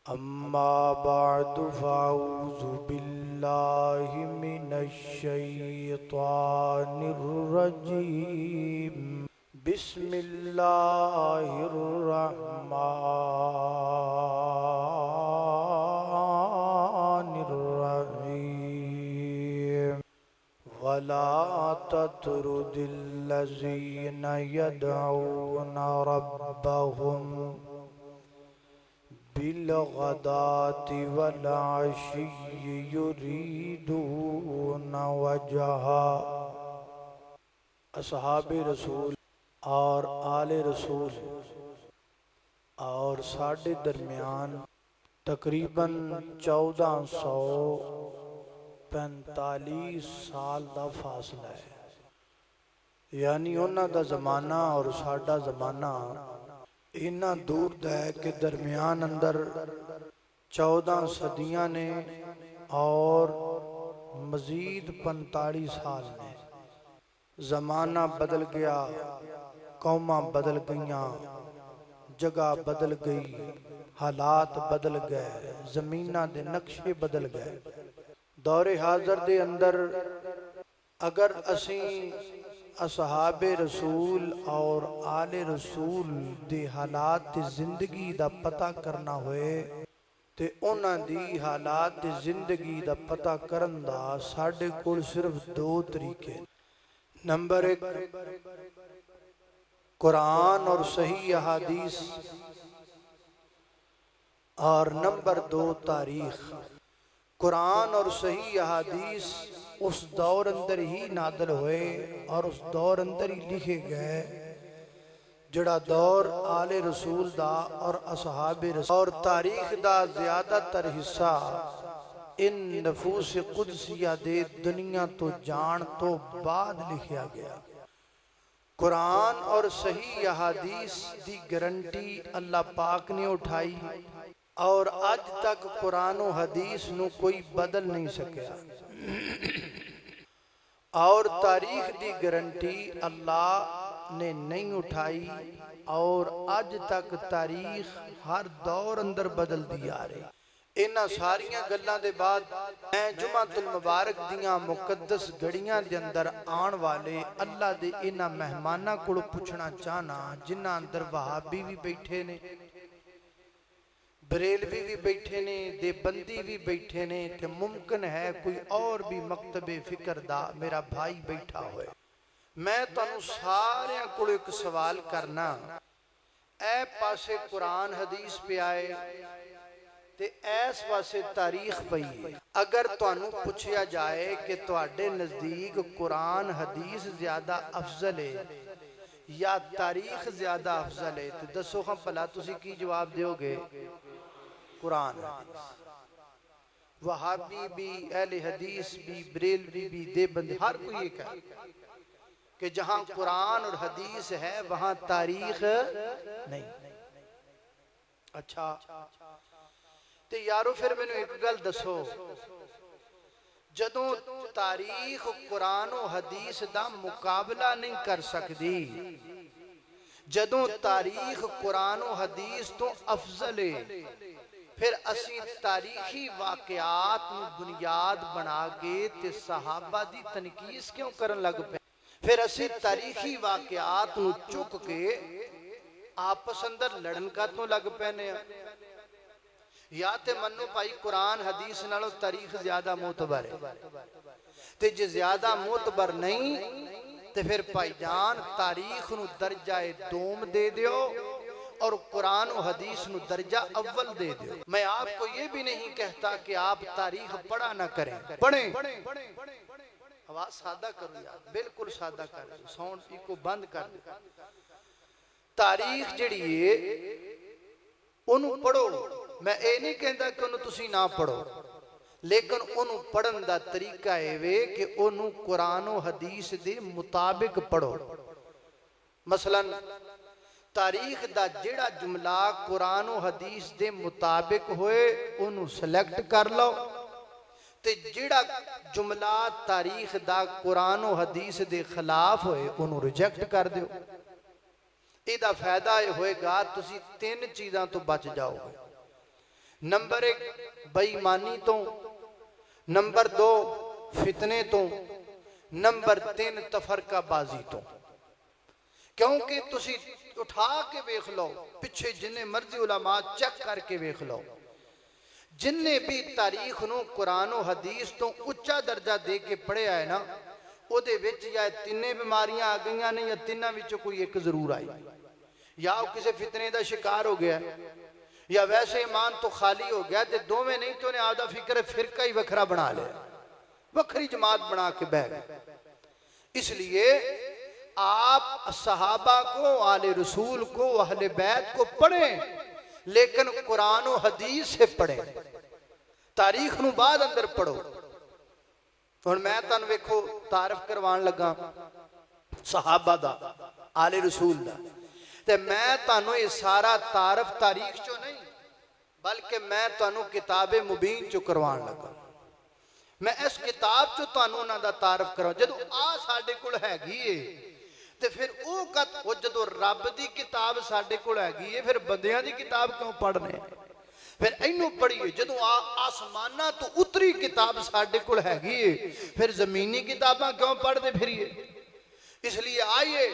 أما بعد فأعوذ بالله من الشيطان الرجيم بسم الله الرحمن الرحيم ولا تطرد الذين يدعون ربهم بالغداة والعشي يريدون وجہا۔ اصحاب رسول اور آل رسول اور ساڈے درمیان تقریباً 1445 سال دا فاصلہ ہے، یعنی انہاں دا زمانہ اور ساڈا زمانہ اتنا دور ہے کہ درمیان اندر 14 صدیاں نے اور مزید 45 سال نے۔ زمانہ بدل گیا، قوماں بدل گئیاں، جگہ بدل گئی، حالات بدل گئے، زمینہ دے نقشے بدل گئے۔ دور حاضر دے اندر اگر اسیں اصحاب رسول اور آل رسول دے حالات دی زندگی دا پتہ کرنا ہوئے تے انہاں دی حالات دی زندگی دا پتہ کرن دا ساڑھے کول صرف 2 طریقے۔ نمبر 1 قرآن اور صحیح احادیث، اور نمبر 2 تاریخ۔ قرآن اور صحیح احادیث اس دور اندر ہی نادل ہوئے اور اس دور اندر ہی لکھے گئے جڑا دور آل رسول دا اور اصحاب رسول، اور تاریخ دا زیادہ تر حصہ ان نفوس قدسیہ دے دنیا تو جان تو بعد لکھیا گیا۔ قرآن اور صحیح احادیث دی گارنٹی اللہ پاک نے اٹھائی اور آج تک قرآن و حدیث نو کوئی بدل نہیں سکیا، اور تاریخ دی گارنٹی اللہ نے نہیں اٹھائی اور آج تک تاریخ ہر دور اندر بدل دی آ رہی۔ انہاں ساریاں گلاں دے بعد میں جمعۃ المبارک دیاں مقدس گھڑیاں دے اندر آن والے اللہ دے انہاں مہماناں کولوں پوچھنا چاہنا جنہاں اندر وہابی بھی بیٹھے نے، بریلوی بھی بیٹھے نے، دیوبندی بھی بیٹھے نے، تے ممکن ہے کوئی اور بھی مکتب فکر دا میرا بھائی بیٹھا ہوئے۔ میں تانوں سارے کو ایک سوال کرنا، اے پاسے قرآن حدیث پہ آئے تے ایس پاسے تاریخ پہ ہے۔ اگر تانوں پوچھیا جائے کہ تواڈے نزدیک قرآن حدیث زیادہ افضل ہے یا تاریخ زیادہ افضل ہے تو دسو ہم پلا تسی کی جواب دیو گے؟ قرآن حدیث۔ وہابی بھی، اہل حدیث بھی، بریلوی بھی، دیوبندی، ہر کوئی ایک ہے کہ جہاں قرآن اور حدیث ہے وہاں تاریخ نہیں۔ اچھا تے یارو پھر میں نے ایک گل دسو، جدوں تاریخ قرآن و حدیث دا مقابلہ نہیں کر سکتی، جدوں تاریخ قرآن و حدیث تو افضل ہے، پھر اسی تاریخی واقعات بنیاد بنا کے تے صحابہ دی تنقیس کیوں کرن لگ پے؟ پھر اسی تاریخی واقعات چک کے آپس اندر لڑن کا تو لگ پینے ہیں؟ یا تے منو بھائی قرآن حدیث نالو تاریخ زیادہ معتبر ہے، تے جے زیادہ معتبر نہیں تے پھر بھائی جان تاریخ نو درجہ دوم دے دیو اور قرآن و حدیث نو درجہ اول دے دیو۔ میں آپ کو یہ بھی نہیں کہتا کہ آپ تاریخ پڑھا نہ کریں، پڑھیں، آواز سادہ کرو یار، بالکل سادہ کرو، ساؤنڈ کو بند کر دو۔ تاریخ جڑی ہے انہوں پڑھو، میں اے نہیں کہتا کہ انہوں تسی نہ پڑھو، لیکن انہوں پڑھن دا طریقہ ہے کہ انہوں قرآن و حدیث دے مطابق پڑھو۔ مثلا تاریخ دا جڑا جملہ قرآن و حدیث دے مطابق ہوئے انہوں سلیکٹ کر لو، تے جڑا جملہ تاریخ دا قرآن و حدیث دے خلاف ہوئے انہوں ریجیکٹ کر دیو۔ ایدہ فائدہ ہوئے گا تسی 3 چیزاں تو بچ جاؤ گے۔ نمبر 1 بےایمانی تو، نمبر 2 فتنے تو، نمبر 3 تفرقہ بازی تو۔ کیونکہ تسی اٹھا کے ویکھ لو، پچھے جنہیں مرضی علماء چیک کر کے ویکھ لو، جنہیں بھی تاریخ نو قرآن و حدیث تو اچھا درجہ دے کے پڑھے آئے نا، او دے وچ یا تینے بیماریاں آ گئیاں نے یا تینہ وچ کوئی ایک ضرور آئی، یا وہ کسی فتنے دا شکار ہو گیا یا ویسے ایمان تو خالی ہو گیا، تے دو میں نہیں تو نے آدھا فکر فرقہ ہی وکھرا بنا لیا، وکھری جماعت بنا کے بہ گئے۔ اس لیے آپ صحابہ کو، آل رسول کو، اہل بیت کو پڑھیں، لیکن قرآن و حدیث سے پڑھیں، تاریخ نو بعد اندر پڑھو۔ اور میں تن ویکھو تعارف کروان لگا صحابہ دا، آل رسول دا، تے میں تانوں یہ سارا تعارف تاریخ چو نہیں بلکہ میں تانوں کتاب مبین چو کروان لگا۔ میں اس کتاب چو تانوں نہ دا تعارف کراؤں، جدو ساڑھے کل ہے گی تے پھر وہ جدو رب دی کتاب ساڑھے کل ہے گی پھر بندیاں دی کتاب کیوں پڑھنے، پھر اینو پڑھیے۔ جدو آسمانہ تو اتری کتاب ساڑھے کل ہے گی پھر زمینی کتاباں کیوں پڑھ دے پھریے۔ اس لیے آئیے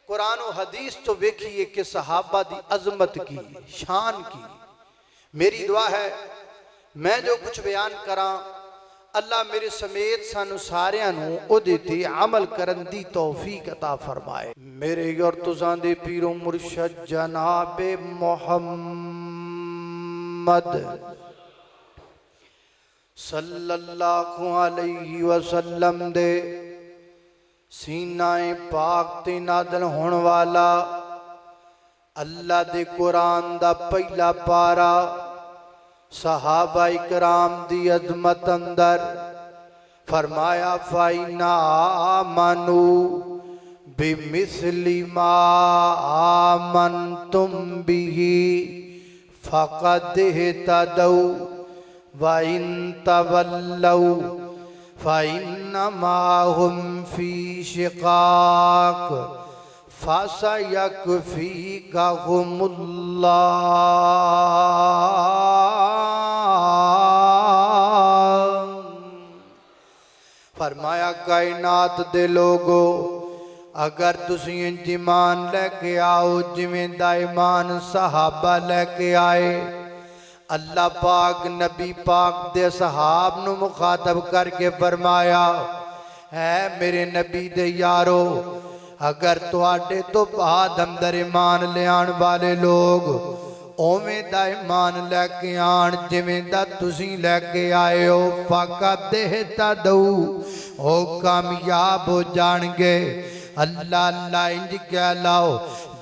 قرآن و حدیث تو ویکھیے کہ صحابہ دی عظمت کی، شان کی۔ میری دعا ہے میں جو کچھ بیان کراں اللہ میرے سمیت سانو ساریانو او دیتے عمل کرن دی توفیق عطا فرمائے۔ میرے اور تزان دے پیر و مرشد جناب محمد صلی اللہ علیہ وسلم دے سینہ پاک تے نادل ہون والا اللہ دے قرآن دا پہلا پارا صحابہ اکرام دی عظمت اندر فرمایا فَإِنَّا آمَنُوا بِمِثْلِ مَا آمَنْتُمْ بِهِ فَقَدْ اهْتَدَوْا وَإِن تَوَلَّوْا فَإِنَّمَا هُمْ فِي شِقَاقٍ فَسَيَكْفِيكَهُمُ اللَّهُ۔ فرمایا کائنات دے لوگو اگر تسی انج ایمان لے کے آؤ جویں دا ایمان صحابہ لے کے آئے، اللہ پاک نبی پاک دے صحاب نو مخاطب کر کے فرمایا اے میرے نبی دے یارو اگر تواڈے تو بعد اندر ایمان لے آن والے لوگ اوویں دا ایمان لے کے آن جویں دا تسی لے کے آئے ہو فقط اہتدوا او کامیاب ہو جان گے۔ اللہ اللہ انج کہہ لاؤ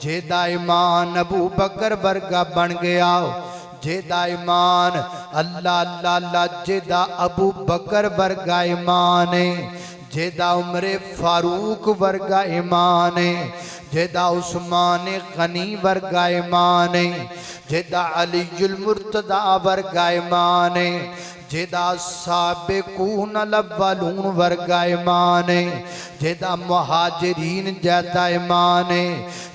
جے دا ایمان ابو بکر ورگا بن گیا، جے دا ایمان اللہ اللہ اللہ جے دا ابو بکر ورگا ایمان ہے، جے دا عمر فاروق ورگا ایمان ہے، جے دا عثمان غنی ورگا ایمان ہے، جے دا علی المرتضی ورگا ایمان ہے، جے دا سابقون الاولون ورگا ایمان ہے، جے دا مہاجرین جیتا ایمان ہے،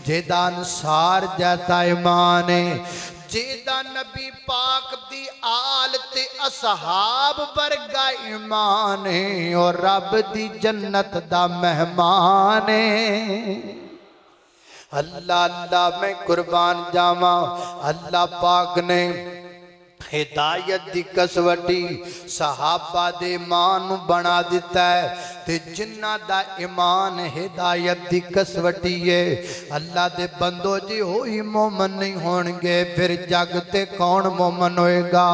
جے دا انصار جیتا ایمان ہے، جیدہ نبی پاک دی آل تے اصحاب ورگا ایمان ہے اور رب دی جنت دا مہمان ہے۔ اللہ اللہ میں قربان جاواں اللہ پاک نے ہدایت دی کسوٹی صحابہ دے ایمان بنا دیتا ہے تے جنہ دا ایمان ہدایت دی کسوٹی ہے۔ اللہ دے بندو جی ہوئی مومن نہیں ہونگے پھر جگتے کون مومن ہوئے گا؟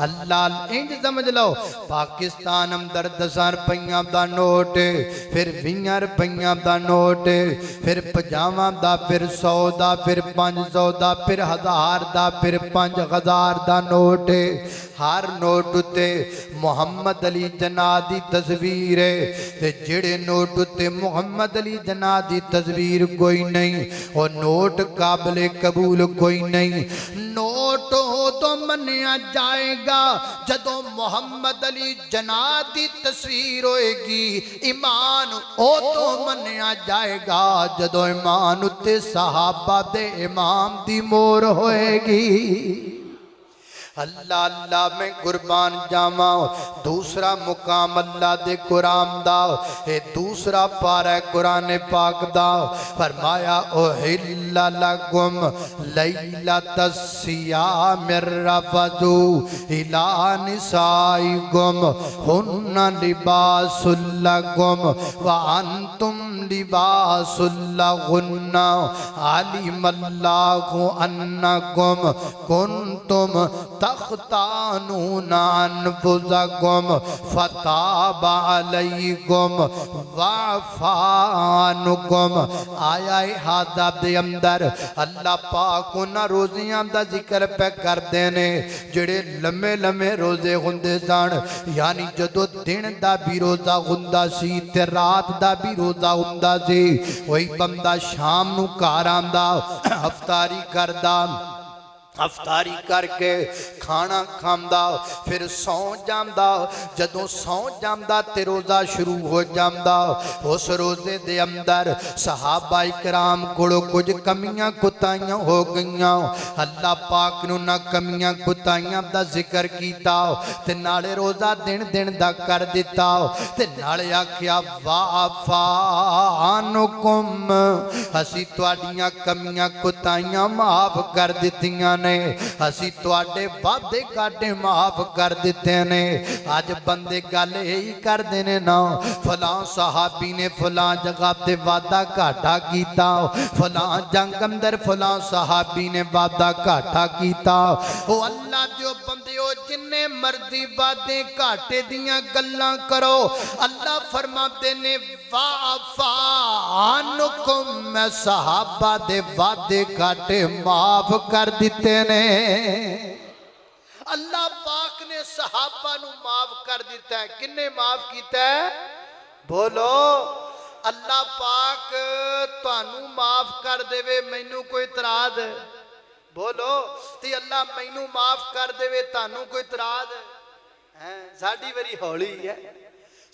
اللہ انج سمجھ لو پاکستان اندر 10 روپیاں دا نوٹ پھر 20 روپیاں دا نوٹ پھر 50 دا پھر 100 دا پھر 500 دا پھر 1000 دا پھر 5000 دا نوٹ، ہر نوٹ تے محمد علی جناح دی تصویر ہے تے جڑے نوٹ تے محمد علی جناح دی تصویر کوئی نہیں اور نوٹ قابل قبول کوئی نہیں۔ نوٹ ہو تو منیا جائے گا جدو محمد علی جناح دی تصویر ہوئے گی، ایمان ہو تو منیا جائے گا جدو ایمان تے صحابہ دے امام دی مور ہوئے گی۔ اللہ اللہ میں قربان جاواں دوسرا مقام اللہ دے قرآن دا اے دوسرا پارہ قرآن پاک دا فرمایا احل لکم لیلۃ الصیام الرفث الی نسائکم ہن لباس لکم وانتم لباس لہن علم اللہ انکم کنتم تختانون انفسکم فتاب علیکم وعفا عنکم۔ آیا حادثہ دے اندر اللہ پاک انہاں روزیاں دا ذکر پہ کر دینے جڑے لمے لمے روزے ہوندے سن، یعنی جدو دن دا بھی روزہ ہوندا سی تے رات دا بھی روزہ ہوندا سی، وہی بندہ شام نو گھر آندا افطاری کردا، افطاری کر کے کھانا کھاندا پھر سو جاندا، جدوں سو جاندا تے روزہ شروع ہو جاندا۔ اس روزے دے اندر صحابہ اکرام کولوں کچھ کمیاں کوتاہیاں ہو گئیاں، اللہ پاک نو نہ کمیاں کوتاہیاں دا ذکر کیتا تے نالے روزہ دن دن دا کر دیتا تے نالے آکھیا وعفا عنکم، اسی تواڈیاں کمیاں کوتاہیاں معاف کر دتیاں نے، اسی تواڈے وعدے گھاٹے معاف کر دیتے نے۔ آج بندے گل یہی کر دینے نا فلاں صحابی نے فلاں جگہ تے وعدہ گھاٹا کیتا، فلاں جنگ اندر فلاں صحابی نے وعدہ گھاٹا کیتا۔ او اللہ جو بندے ہو جننے مرضی وعدے گھاٹے دیاں گلاں کرو، اللہ فرماتے نے وعفا عنکم، میں صحابہ دے وعدے گھاٹے معاف کر دیتے نے۔ اللہ پاک نے صحابہ نو معاف کر دیتا ہے، کنے معاف کیتا ہے؟ بولو اللہ پاک تانوں معاف کر دے وے مینوں کوئی اعتراض ہے؟ بولو تی اللہ مینوں معاف کر دے وے تانوں کوئی اعتراض ہے؟ ساڈی وری ہولی ہے،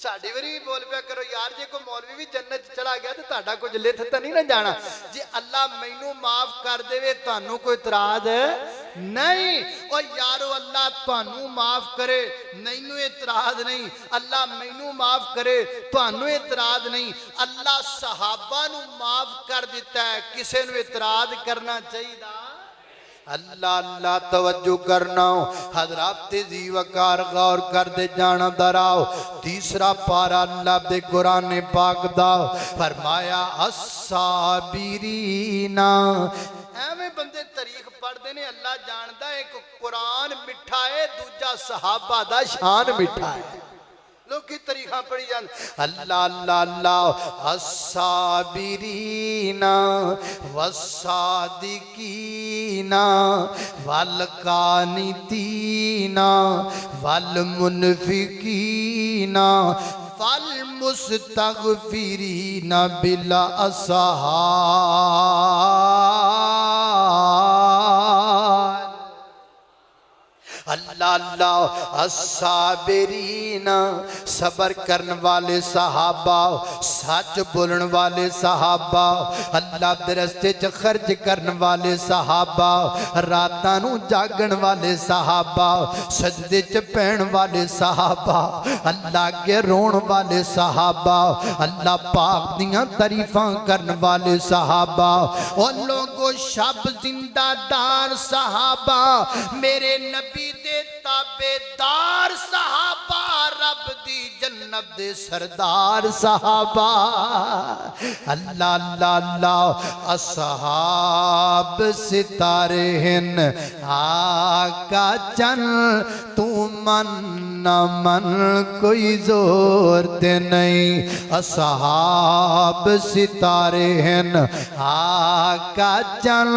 ساڈی وری بھی بول پیا کرو یار جے کو مولوی بھی جنت چلا گیا تو تہاڈا کچھ لتھ تے نہیں نہ جانا۔ جے اللہ مینوں معاف کر دے وے تانوں کوئی اعتراض نہیں، او یارو اللہ تانوں معاف کرے مینوں اعتراض نہیں، اللہ مینوں معاف کرے تانوں اعتراض نہیں۔ اللہ صحابہ نو معاف کر دیتا ہے، کسے نو اعتراض کرنا چاہیے؟ اللہ اللہ توجہ کرنا، حضرات تیزی وقار غور کر دے جانا دراؤ۔ تیسرا پارا اللہ دے قرآن پاک دا فرمایا الصابرین، ایویں بندے تاریخ پڑھ دینے اللہ جاندہ ایک قرآن مٹھا ہے دوجا صحابہ دا شان مٹھا ہے، لوگ کی طریقہ پڑھی جان اللہ اللہ اللہ الصابرین والصادقین والقانتین والمنفقین والمستغفرین بالاسحار۔ اللہ اللہ الصابرین، صبر کرن والے صحابہ، سچ بولن والے صحابہ، اللہ دے رستے چ خرچ کرن والے صحابہ، راتاں نو جاگن والے صحابہ، سجدے چ پہن والے صحابہ، اللہ کے رون والے صحابہ، اللہ پاک دیاں تعریفاں کرن والے صحابہ، اور لوگوں شب زندہ دار صحابہ، میرے نبی دے تابعدار صحابہ، رب دی جنت دے سردار صحابہ۔ اللہ اللہ اللہ اصحاب ستارے ہیں آقا چن، تو من نہ من کوئی زور تے نہیں، اصحاب ستارے ہیں آقا چن،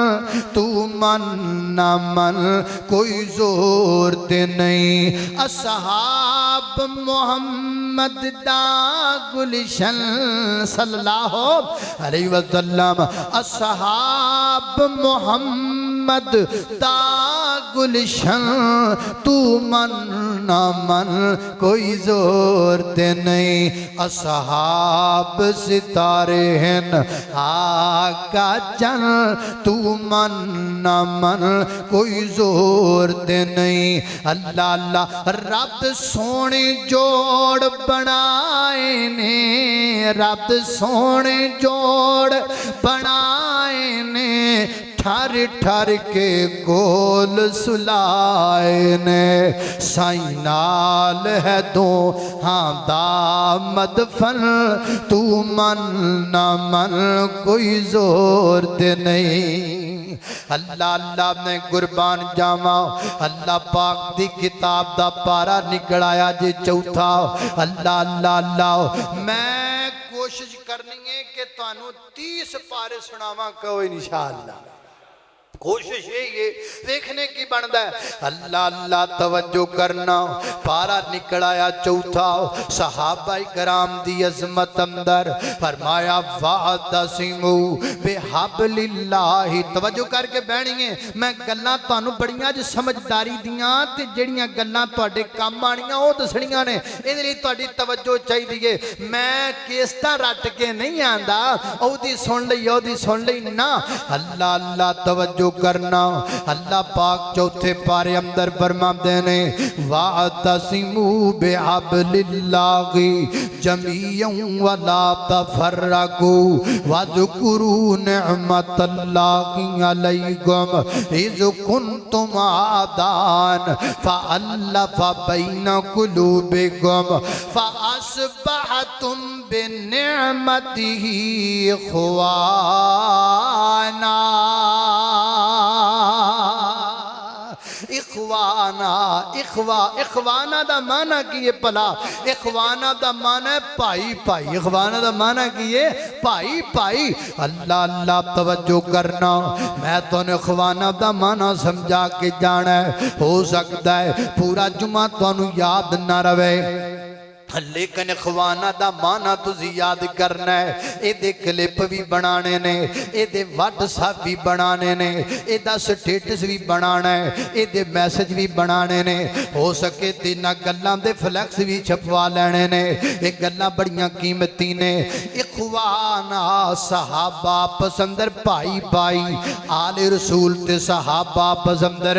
تو من نہ من کوئی زور تے نہیں، اصحاب محمد دا گلشن صلی اللہ علیہ وسلم، اصحاب محمد دا گلشن تو من نہ من کوئی زور تے نہیں اصحاب ستارے ہیں آقا چن تو من نہ من کوئی زور تے نہیں اللہ اللہ رب سونے جوڑ بنائے نے رب سونے جوڑ بنائے نے ٹھر ٹھر کے گول سلائے نے سائیں نال ہے دو ہاں دامد فن تو من نہ من کوئی زور دے نہیں اللہ اللہ میں قربان جاما اللہ پاک دی کتاب دا پارا نکڑایا جی چوتھا اللہ اللہ اللہ میں کوشش کرنی ہے کہ تانوں 30 پارے سناواں کوئی انشاءاللہ کوشش یہ دیکھنے کی بندہ ہے اللہ اللہ توجہ کرنا پارا نکڑایا چوتھا صحابہ کرام دی عظمت اندر فرمایا وَاعْتَصِمُوا بِحَبْلِ اللَّهِ توجہ کر کے بہنیے میں گلاں تانوں بڑیاں جو سمجھداری دیاں تے جڑیاں گلاں تواڈے کام آنیاں او دسنیاں نے ایں لئی تواڈی توجہ چاہیے میں کیسٹا رٹ کے نہیں آندا او دی سن لئی نا اللہ اللہ توجہ کرنا اللہ پاک چوتھے پارے اندر فرما دینے وَاعْتَصِمُوا بِحَبْلِ اللَّهِ جَمِيعًا وَلَا تَفَرَّقُوا وَاذْكُرُوا نِعْمَةَ اللَّهِ عَلَيْكُمْ إِذْ كُنْتُمْ أَعْدَاءً فَأَلَّفَ بَيْنَ قُلُوبِكُمْ فَأَصْبَحْتُمْ بِنِعْمَتِهِ إِخْوَانًا اخوانا دا معنی کیے پلا اخوانا دا معنی پائی پائی اخوانا دا معنی کیے پائی پائی اللہ اللہ توجہ کرنا میں تو نے اخوانا دا معنی سمجھا کے جانا ہے ہو سکتا ہے پورا جمعہ تو انہوں یاد نہ روے لیکن اخوانہ دا مانا تو زیاد کرنا ہے اے دے کلپ بھی بنانے نے اے دے واٹساپ بھی بنانے نے اے دا سٹیٹس بھی بنانا ہے اے دے میسج بھی بنانے نے ہو سکے تینا گلاں دے فلیکس بھی چھپوا لینے نے اے گلاں بڑیاں قیمتی نے اخوانہ صحابہ پسندر پائی پائی آل رسول تے صحابہ پسندر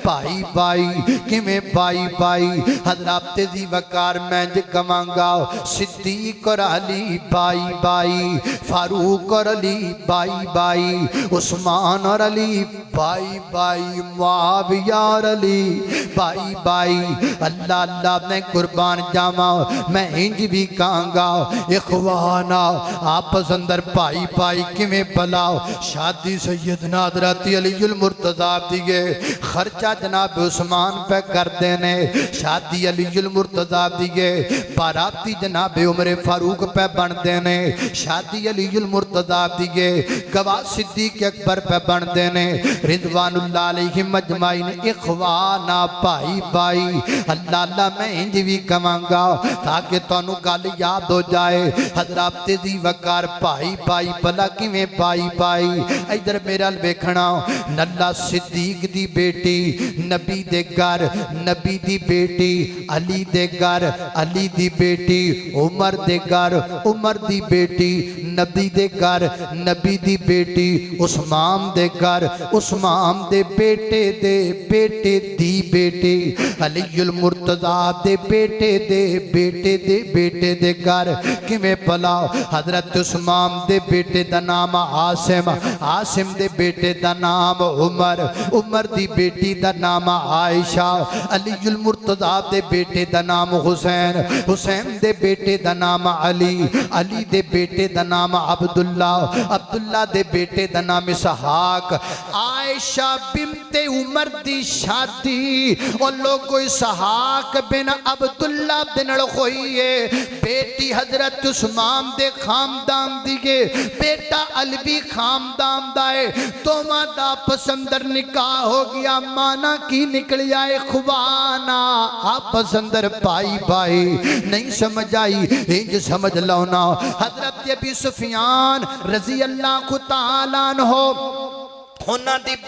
پائی پائی کمیں پائی پائی حضرات دی وقار میں کمانگا صدیق اور علی بائی بائی فاروق اور علی بائی بائی عثمان اور علی بائی بائی معاویہ اور علی بائی بائی اللہ اللہ میں قربان جاما میں انج بھی کہانگا اخوانا آپس اندر بائی بائی کمیں پلاؤ شادی سیدنا حضرت علی المرتضیٰ دیئے خرچہ جناب عثمان پہ کر دینے شادی علی المرتضیٰ دیئے باراتی جناب عمر فاروق پہ بن دینے شادی علی المرتضیٰ دیئے گواہ صدیق اکبر پہ بن دینے رضوان اللہ علیہ مجمعین اخوانا پائی پائی اللہ اللہ میں انج بھی کمانگا تاکہ تانوں گل یاد ہو جائے حضرات دی وقار پائی پائی بلا کیویں پائی پائی ادھر میرا ویکھنا نلہ صدیق دی بیٹی نبی دے گھر نبی دی بیٹی علی دے گھر علی دی بیٹی عمر دے گھر عمر دی بیٹی نبی دے گھر نبی دی بیٹی عثمان دے گھر عثمان دے بیٹے دی بیٹی علی المرتضیٰ دے بیٹے دے گھر کمیں پلا حضرت عثمان دے بیٹے دا نام عاصم دے بیٹے دا نام عمر دی بیٹی دا نام عائشہ علی المرتضیٰ دے بیٹے دا نام حسین دے بیٹے دا نام علی دے بیٹے دا نام عبداللہ دے بیٹے دا نام اسحاق عائشہ بنت عمر دی شادی اور لوگو اسحاق بن عبداللہ دن رخوئی ہے بیٹی حضرت عثمان دے خاندان دیگے بیٹا علوی خاندان دائے تو مادہ پسندر نکاح ہو گیا مانا کی نکل آئے خوانا آپ پسندر پائی پائی نہیں سمجھ آئی انج سمجھ لونا حضرت ابی سفیان رضی اللہ تعالیٰ عنہ ਉਹਨਾਂ ਦੀ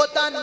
ਉਹਦਾ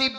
ਦੀ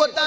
ਉਹਦਾ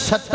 7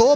2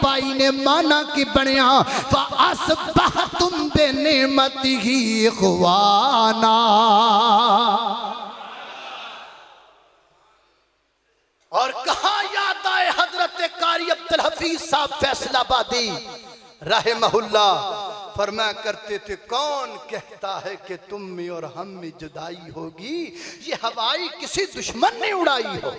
پائی پائی نے مانا کی بنیا فَأَصْبَحْتُمْ بِنِعْمَتِهِ إِخْوَانًا. اور کہاں یاد آئے حضرت قاری عبدالحفیظ صاحب فیصل آبادی رحمہ اللہ فرمایا کرتے تھے کون کہتا ہے کہ تم میں اور ہم میں جدائی ہوگی، یہ ہوائی کسی دشمن نے اڑائی ہو.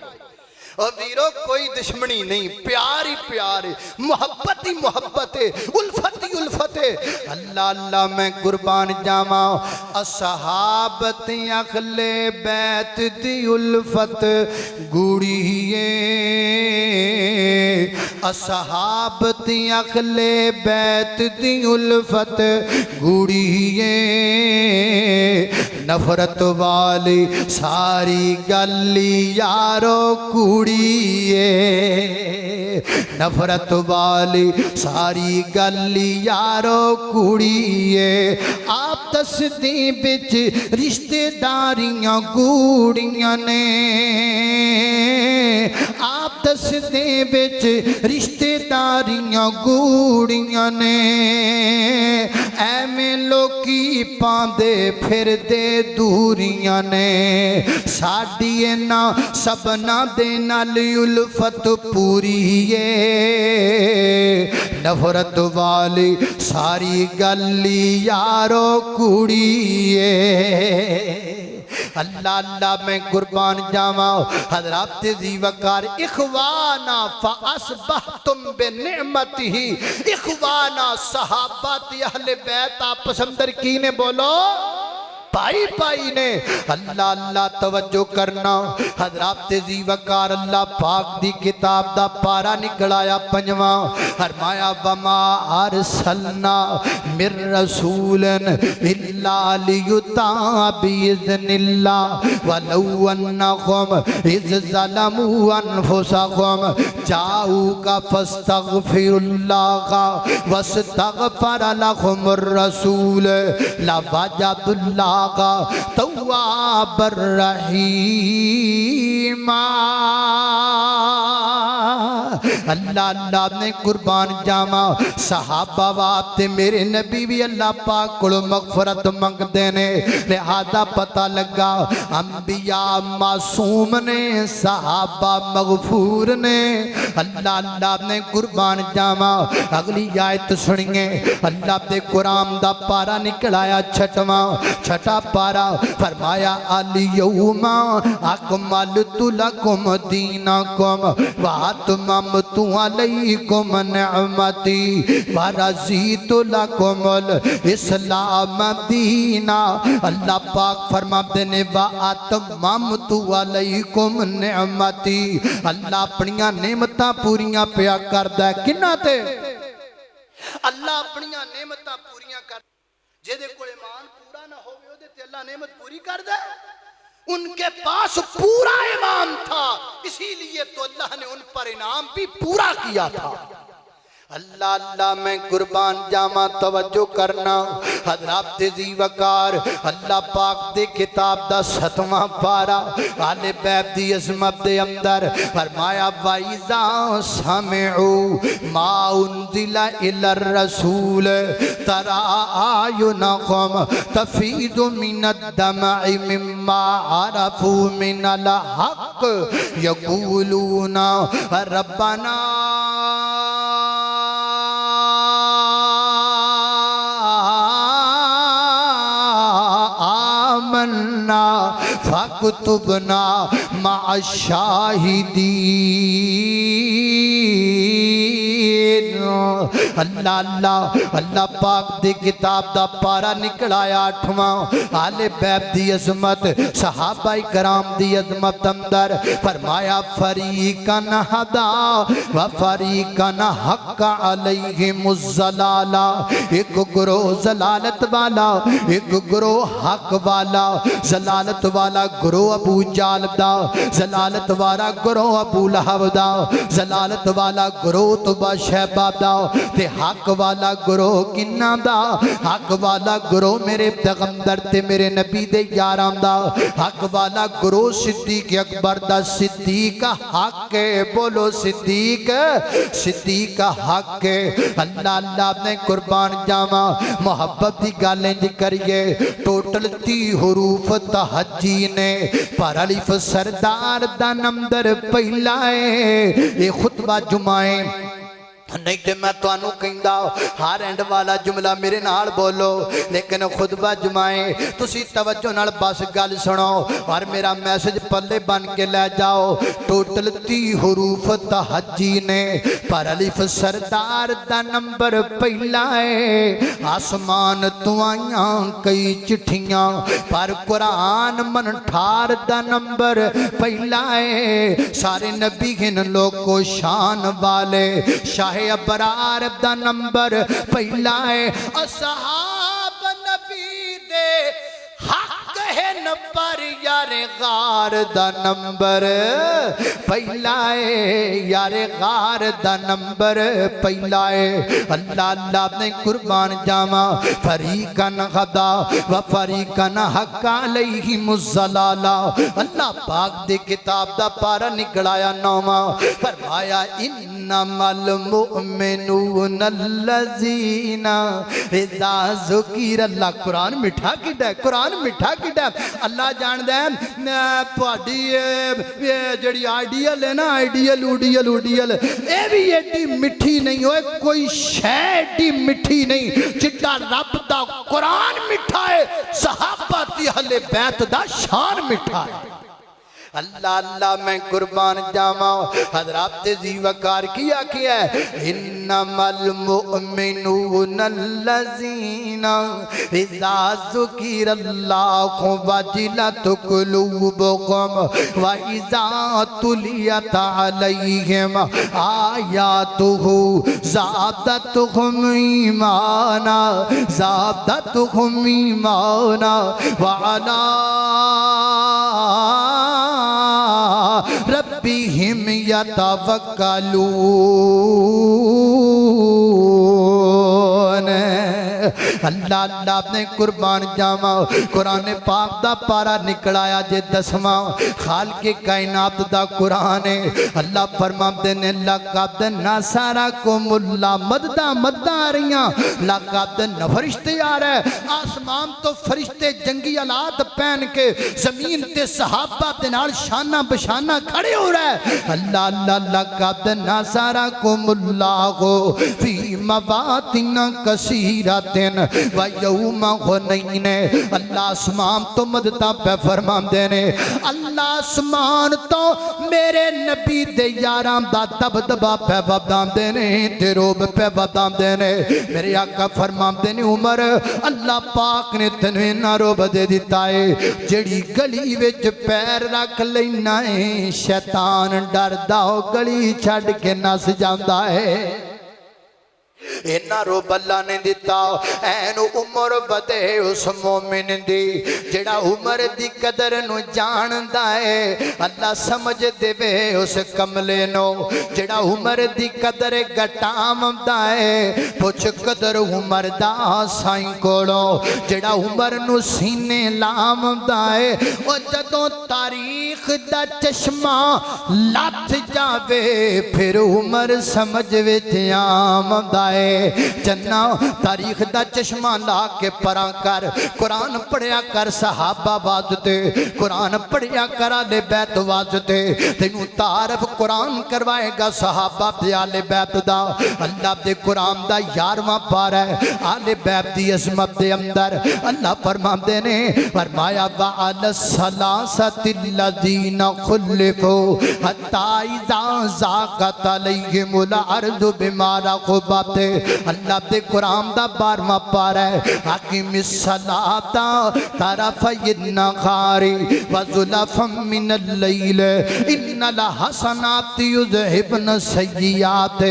اور ویرو کوئی دشمنی نہیں، پیار ہی پیار ہے، محبت ہی محبت ہے، الفت ہی الفت ہے. اللہ اللہ میں قربان جاواں اصحابت اہل بیت دی الفت گوڑی ہے، اصحابت اہل بیت دی الفت گوڑی ہے. نفرت والی ساری گلی یارو کوڑی ہے، نفرت والی ساری گلی یارو کوڑی ہے. آپ دسدیں بچ رشتے داریاں گوڑیاں نے، آپ دسدیں بچ رشتے داریاں گوڑیاں نے. ایویں لوکی پاندے پھر دے دوریاں نے، ساڈی انہاں سبنا دے نال الفت پوری ہے. نفرت والی ساری گلی یارو کوڑی ہے. اللہ اللہ میں قربان جاواں حضرات ذی وقار اخوانا فاصبحتم بنعمتہ اخوانا. صحابات اہل بیت آپس اندر کی نے بولو پائی پائی نے. اللہ اللہ توجہ کرنا حضرات ذی وقار اللہ پاک دی کتاب دا پارا نکلایا پنجواں فرمایا وما ارسلنا من رسول الا لیطاع باذن اللہ ولو انہم اذ ظلموا انفسہم جاؤوک فاستغفر اللہ واستغفر لهم الرسول لوجد اللہ تواب الرحیم. اللہ اللہ نے قربان جاواں صحابہ واسطے میرے نبی بھی اللہ پاک کو مغفرت منگ دینے، لہذا پتہ لگا انبیاء معصوم نے صحابہ مغفور نے. اللہ اللہ نے قربان جاواں اگلی آیت سنیے. اللہ دے قرآن دا پارا نکلایا چھٹا پارا فرمایا الیوم اکملت لکم دینکم واتممت علیکم نعمتی ورضیت لکم الاسلام دینا. اللہ پاک فرماتے نے واتممت علیکم نعمتی. اللہ اپنیاں نعمتاں پوریاں پیا کردا ہے کنہاں تے؟ اللہ اپنیاں نعمتاں پوریاں کر جے دے کول ایمان پورا نہ ہوئے ہو دے اللہ نعمت پوری کر دے. ان کے پاس پورا ایمان تھا اسی لیے تو اللہ نے ان پر انعام بھی پورا کیا تھا. اللہ اللہ میں قربان جاواں توجہ کرنا حضرات ذی وقار اللہ پاک دے کتاب دا 7واں پارا آل بیت دی عظمت دے اندر فرمایا وَإِذَا سَمِعُوا مَا أُنزِلَ إِلَى الرَّسُولِ تَرَىٰ أَعْيُنَهُمْ تَفِيضُ مِنَ الدَّمْعِ مِمَّا عَرَفُوا مِنَ الْحَقِّ يَقُولُونَ رَبَّنَا فاکتبنا مع الشاہدین. اللہ اللہ اللہ پاک دی کتاب دا پارا نکلایا 8واں آل بیت دی عظمت صحابہ کرام دی عظمت اندر فرمایا فریقاً ہدا و فریقاً حق علیہم الضلالہ. ایک گروہ ضلالت والا ایک گروہ حق والا. ضلالت والا گروہ ابو جال دا، ضلالت والا گروہ ابو لہب دا، ضلالت والا گروہ تبا شہبہ دا، تے حق والا گروہ کنہ دا؟ حق والا گروہ میرے پیغمبر تے میرے نبی دے یاراں دا، حق والا گروہ صدیق اکبر دا۔ صدیق حق ہے، بولو صدیق، صدیق حق ہے۔ اللہ اللہ نے قربان جاواں محبت دی گالیں جی کریے، ٹوٹل 30 حروف تہجی نے، پر الف سردار دا نمبر پہلا ہے۔ یہ خطبہ جمعہ ہے، نہیں تے میں تو انہوں کہندہ ہر اینڈ والا جملہ میرے نال بولو، لیکن خطبہ جمعے تسی توجہ نال بس گل سنو اور میرا میسج پلے بن کے لے جاؤ۔ ٹوٹل 30 حروف تہجی نے، پر الف سردار دا نمبر پہلا ہے۔ آسمان تو آیاں کئی چٹھیاں، پر قرآن من ٹھار دا نمبر پہلا ہے۔ سارے نبی ہن لوگ کو شان والے، شاہ ابرار دا نمبر پہلا ہے۔ اصحاب نبی دے حق ہے نمبر، یار غار دا نمبر پہلا ہے، یار غار دا نمبر پہلا ہے۔ اللہ اللہ نے قربان جاواں فریقاً غدا و فریقاً حق علیہم الضلالہ۔ اللہ پاک دے کتاب دا پارا نکلایا نوما، فرمایا انما المؤمنون الذین اذا ذکر اللہ۔ قرآن مٹھا کیڑا ہے، قرآن مٹھا کیڑا ہے۔ اللہ جان دے پاڑی جڑی آئیڈیل ہے نا، آئیڈیل اے بھی ایڈی مٹھی نہیں ہوئے، کوئی شے ایڈی مٹھی نہیں جڑا رب دا قرآن مٹھا ہے، صحابہ دی اہل بیت دا شان مٹھا ہے۔ اللہ اللہ میں قربان جاواں حضرات ذی وقار کیا ہے۔ انما المؤمنون الذین اذا ذکر اللہ وجلت قلوبهم واذا تلیت علیہم آیاتہ زادتہم ایمانا، زادتہم ایمانا وعلا ربہم یتوکلون۔ اللہ اللہ اپنے قربان جاواں قرآن پاک دا پارا نکلایا جے 10واں خالق کائنات دا قرآن ہے۔ اللہ فرماتے نے لقد نصرکم اللہ، مددہ مددہ آ رہیاں، لقد فرشتے آ رہے، آسمان تو فرشتے جنگی آلات پہن کے زمین تے صحابہ تے نال شانہ بشانہ کھڑے ہو رہے۔ اللہ اللہ لقد نصرکم اللہ فی مواطن کثیرۃ ویوم حنین۔ اللہ آسمان تو مددہ پہ فرماندے نے، اللہ آسمان تو میرے نبی دے یاراں دا دبدبا پہ وبداندے نے، تے روب پہ وبداندے نے۔ میرے آقا فرماندے نے عمر اللہ پاک نے تنویں نہ روب دے دیتا ہے، جڑی گلی وچ پیر رکھ لینا ہے شیطان ڈردا ہو گلی چھڑ کے نس جاندا ہے۔ اینا روب اللہ نے دیتا این عمر بدے اس مومن دی، جڑا عمر دی قدر نو جاندہ ہے۔ اللہ سمجھ دے بے اس کملے نو، جڑا عمر دی قدر گٹام دا ہے۔ پوچھ قدر عمر دا سائیں کوڑو، جڑا عمر نو سینے لام دا ہے۔ او جدوں تاریخ دا چشمہ لاتھ جاوے، پھر عمر سمجھ وچ آم دا ہے۔ جنہ تاریخ دا چشمہ لا کے پرا کر، قرآن پڑھیا کر صحابہ واسطے، قرآن پڑھیا کر آل بیت واسطے، تینوں تعارف قرآن کروائے گا صحابہ دے آل بیت دا۔ اللہ دے قرآن دا 11واں پارہ ہے آل بیت دی عظمت دے اندر۔ اللہ فرماندے نے فرمایا وَعَلَى الثَّلَاثَةِ الَّذِينَ خُلِّفُوا حَتَّى إِذَا ضَاقَتْ عَلَيْهِمُ الْأَرْضُ بِمَا رَحُبَتْ۔ اللہ دے قرآن دا 12واں پارہ ہے حَقِمِ الصَّلَاةَ طَرَفَيِ النَّهَارِ وَزُلَفًا مِّنَ اللَّيْلِ إِنَّ الْحَسَنَاتِ يُذْهِبْنَ السَّيِّئَاتِ۔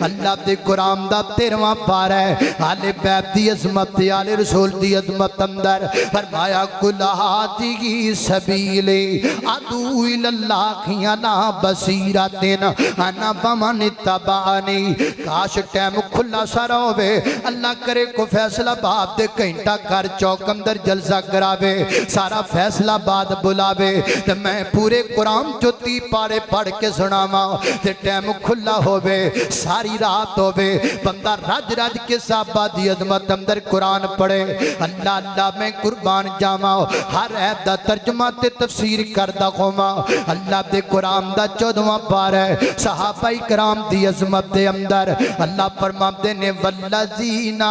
اللہ دے قرآن دا 13واں پارہ ہے آل بیت دی عظمت آل رسول دی عظمت اندر۔ فرمایا قُلْ هَٰذِهِ سَبِيلِي أَدْعُو إِلَى اللَّهِ عَلَىٰ بَصِيرَةٍ أَنَا وَمَنِ اتَّبَعَنِي۔ کاش ٹائم کھلا سارا ہوئے اللہ کرے کو فیصلہ باب دے گھنٹہ گھر چوک اندر جلسہ کراوے سارا فیصلہ باد بلاوے تے میں پورے قرآن جو 30 پارے پڑھ کے سناواں تے ٹائم کھلا ہوئے ساری رات ہوئے بندہ رج رج کے صحابہ دی عظمت اندر قرآن پڑھے اللہ اللہ میں قربان جاواں ہر عیب دا ترجمہ تے تفسیر کردہ قوماں اللہ دے قرآن دا 14واں پارہ ہے صحابہ کرام دی عظمت دے اندر اللہ فرماتے نے والذین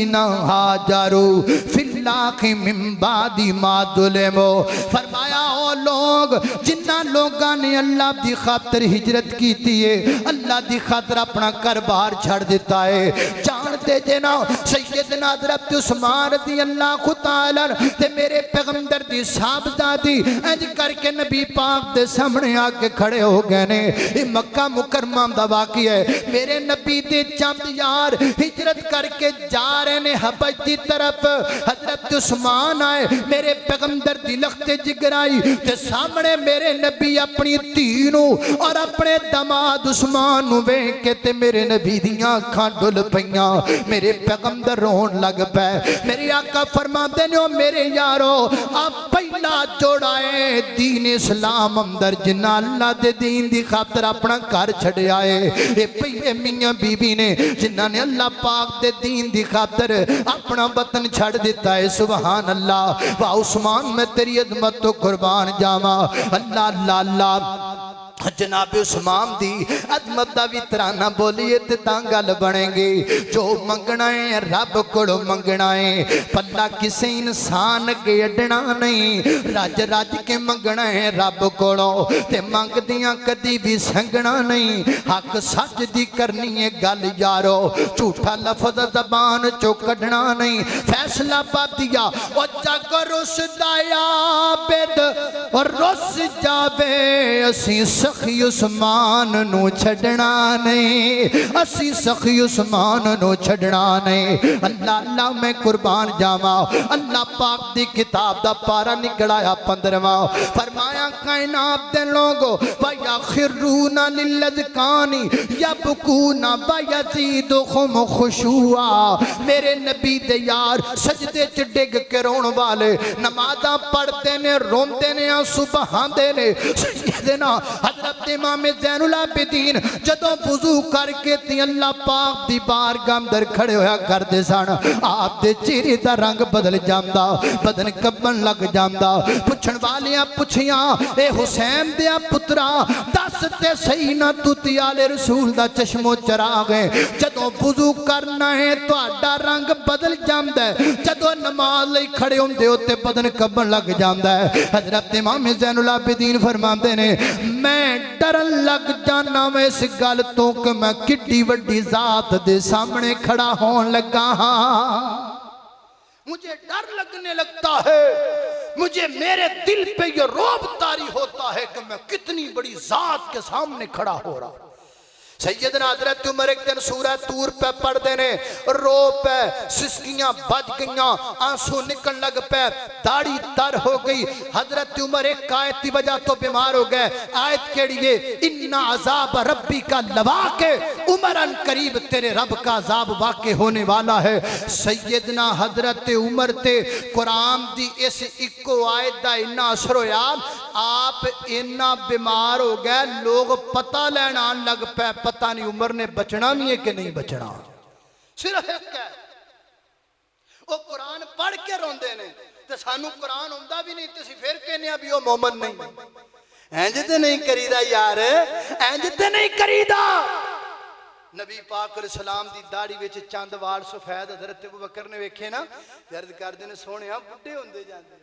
ہاجروا فی اللہ من بعد ما ظلموا فرمایا او لوگ جنہ لوگاں نے اللہ دی خاطر ہجرت کیتی ہے اللہ دی خاطر اپنا گھر باہر چھڑ دیتا ہے جانتے جنا سیدنا حضرت عثمان رضی اللہ تعالی تے میرے پیغمبر دی صاحبزادی انج کر کے نبی پاک دے سامنے آ کے کھڑے ہو گئے نے یہ مکہ مکرمہ دا واقعہ ہے میرے نبی دے چند یار ہجرت کر کے جا رہے نے حبش دی طرف حضرت عثمان آئے میرے پیغمبر دی لخت جگر آئی تے سامنے میرے نبی اپنی تینوں اور اپنے دماد عثمان نو ویکھ کے تے میرے نبی دیاں آنکھاں ڈل پئیاں میرے پیغمبر رون لگ پے میری آقا فرماتے نے میرے یارو آپ پہلا جوڑائے دین اسلام اندر جنہ اللہ دے دین دی خاطر اپنا گھر چھڑے آئے یہ پہلے میاں بی بی نے جنہ نے اللہ پاک دے دین دی خاطر اپنا وطن چھڑ دیتا ہے سبحان اللہ واہ عثمان میں تیری عظمت تو قربان جاواں اللہ اللہ اللہ جناب عثمان دی عظمت دا بھی ترانہ بولیے تے تانگل بنیں گے جو منگنا ہے رب کڑو منگنا ہے پلہ کسے انسان کے اڈنا نہیں راج راج کے منگنا ہے رب کڑو تے منگ دیاں کدی بھی سنگنا نہیں حق سچ دی کرنی ہے گل یارو جھوٹا لفظ زبان چو کڈنا نہیں فیصلہ پا دیا او جگ رس دایا بید اور رس جاوے اسی سخی عثمان نو چھڑنا نہیں اسی سخی عثمان نو چھڑنا نہیں اللہ اللہ میں قربان جاواں اللہ پاک دی کتاب دا پارا نکڑایا 15واں فرمایا کائنات دے لوگو وَيَخِرُّونَ لِلَّذْقَانِ يَبْكُونَ وَيَزِيدُهُمْ خُشُوعًا میرے نبی دے یار سجدے چ ڈگ کے رون والے نمازاں پڑھتے نے روندے نے آنسو بہاندے نے سیدنا حضرت امام زین العابدین جدوں وضو کر کے تی اللہ پاک دی بارگاہ اندر کھڑے ہویا کردے سن آپ دے چہرے دا رنگ بدل جاندا بدن کبن لگ جاندا پوچھن والیاں پوچھیاں اے حسین دیا پترا دس تے صحیح نہ تو تیال رسول دا چشم و چراغ ہے جدوں وضو کرنا ہے تہاڈا رنگ بدل جاندا ہے جدوں نماز لئی کھڑے ہوندے ہو تے بدن کبن لگ جاندا ہے حضرت امام زین العابدین فرماندے نے میں ڈرن لگ جانا میں اس گل تو کہ میں کڈی وڈی ذات دے سامنے کھڑا ہون لگا ہاں مجھے ڈر لگنے لگتا ہے مجھے میرے دل پہ یہ روب طاری ہوتا ہے کہ میں کتنی بڑی ذات کے سامنے کھڑا ہو رہا سیدنا حضرت عمر ایک دن سورہ تور پہ پڑھ دینے رو پہ سسکیاں بج گئیاں آنسو نکل لگ پہ داڑھی تر ہو گئی حضرت عمر ایک آیت کی وجہ تو بیمار ہو گئے آیت کے لیے ان عذاب ربی کا لواقع عمرن قریب تیرے رب کا عذاب واقع ہونے والا ہے سیدنا حضرت عمر تے قرآن دی اس اکو آیت دا انہا اثر ہویا آپ انہا بیمار ہو گئے لوگ پتہ لینان لگ پہ پتہ نہیں عمر نے بچنا نہیں ہے کہ نہیں بچنا صرف ایک ہے وہ قرآن پڑھ کے روندے نے تو سانو قرآن ہوندہ بھی نہیں تو پھر کہنے ابھی وہ مومن نہیں اینجتے نہیں کریدہ یار اینجتے نہیں کریدہ نبی پاک علیہ السلام دی داڑھی ویچے چاند وال سفید حضرت ابو بکر نے ویکھے نا درد کر دینے سونے ہاں بڑھے ہوندے جاندے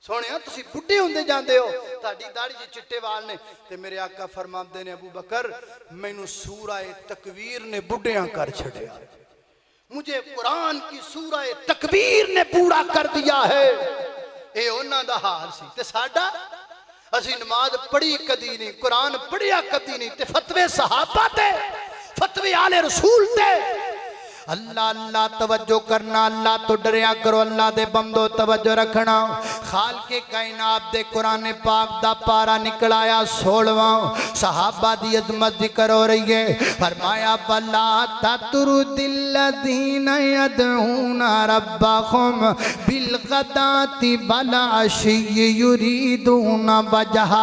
سونے ہاں تسی بڑھے ہوندے جاندے ہو تاڑی داڑھی جی چٹے وال نے تے میرے آقا فرماندے نے ابو بکر میں نو سورہ تکویر نے بڑھیاں کر چھڑے مجھے قرآن کی سورہ تکویر نے پورا کر دیا ہے اے انہاں دا حال سی تے ساڈا اسی نماز پڑھی کدی نہیں قرآن پڑھیا کدی نہیں تے فتوے صحابہ تے فتوے آل رسول تے اللہ اللہ توجہ کرنا، اللہ تو ڈریا کرو، اللہ دے بندو توجہ رکھنا۔ خالق کائنات دے قرآن پاک دا پارا نکلایا 16واں، صحابہ دی عظمت ذکر ہو رہی ہے۔ فرمایا وَلَا تَطْرُدِ الَّذِينَ يَدْعُونَ رَبَّهُمْ بِالْغَدَاةِ وَالْعَشِيِّ يُرِيدُونَ وَجْهَهُ۔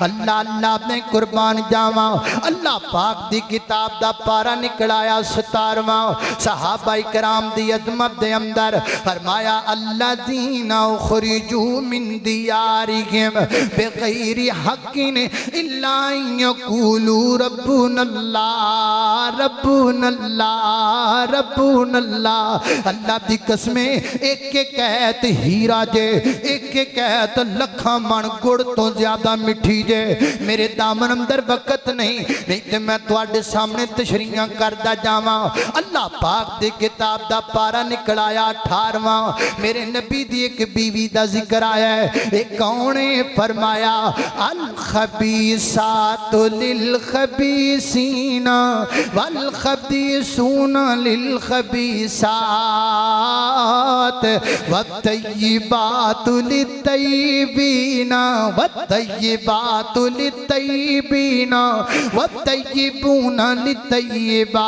اللہ اللہ نے قربان جاواں، اللہ پاک دی کتاب دا پارا نکلایا 17واں، صحابہ کرام دی عظمت دے اندر فرمایا الذین اخرجوا من دیارہم بغیر حق الا ان یقولوا ربنا اللہ ربنا اللہ ربنا اللہ۔ اللہ دی قسمیں ایک ایک ایت ہیرا جے، ایک ایک ایت لکھاں من گڑ تو زیادہ مٹھی جے۔ میرے دامن اندر وقت نہیں تے میں تواڈے سامنے تشریحاں کردا جاواں۔ اللہ پاک دی کتاب دا پارا نکلایا 18واں، میرے نبی دی ایک بیوی دا ذکر آیا ہے۔ ایک کون فرمایا الخبیثات للخبیثین والخبیثون للخبیثات والطیبات للطیبین والطیبات للطیبین والطیبون للطیبات۔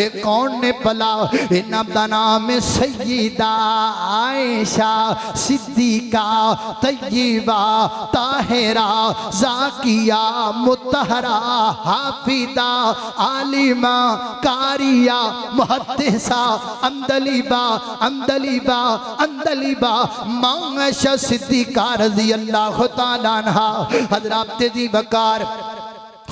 ایک کون نے پلا انہاں دا نام سیدہ عائشہ صدیقہ طیبہ طاہرہ زاکیہ مطہرہ حافظہ عالمہ قاریہ محدثہ اندلیبہ ماں عائشہ صدیقہ رضی اللہ تعالیٰ عنہ۔ حضرات دی وقار